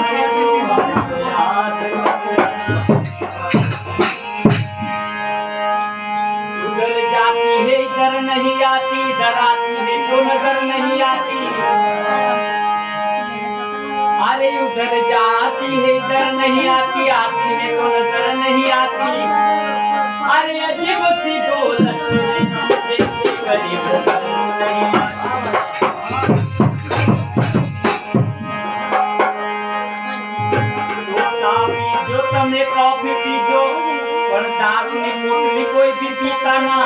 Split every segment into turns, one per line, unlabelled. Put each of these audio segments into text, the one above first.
अरे उधर जाती है इधर नहीं आती, आती है तो नजर नहीं आती। अरे अजीब सी दौलत है जैसी गरीब नहीं आती। जो तमे कॉफी पीजो पर दारू ની પોટલી કોઈ भी पीता ना।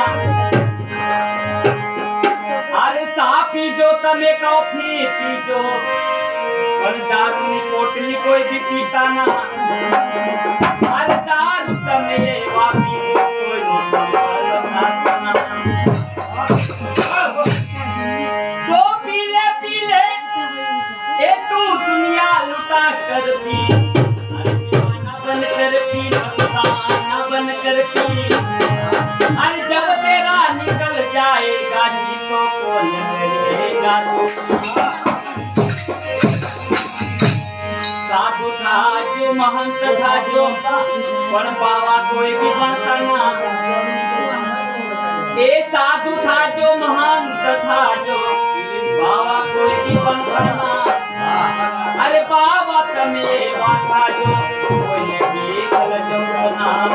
अरे सा पीजो तमे कॉफी पीजो पर दारू ની પોટલી કોઈ भी पीता ना। अरे दारू तमे एवा पीजो कोई नो संभाल ना सना। तो पीले पीले ए तू दुनिया लुटा करती। अरे दीवाना बन कर पी, मस्ताना बन कर पी। अरे जब तेरा निकल जाएगा जी तो कौन रहेगा। साधु था जो महंत था जो पर बाबा कोई भी बनता ना। ए साधु था जो महंत था जो बाबा कोई भी बनता ना। अरे बाबा तमे वाथा जो कोई भी गल जो नाम।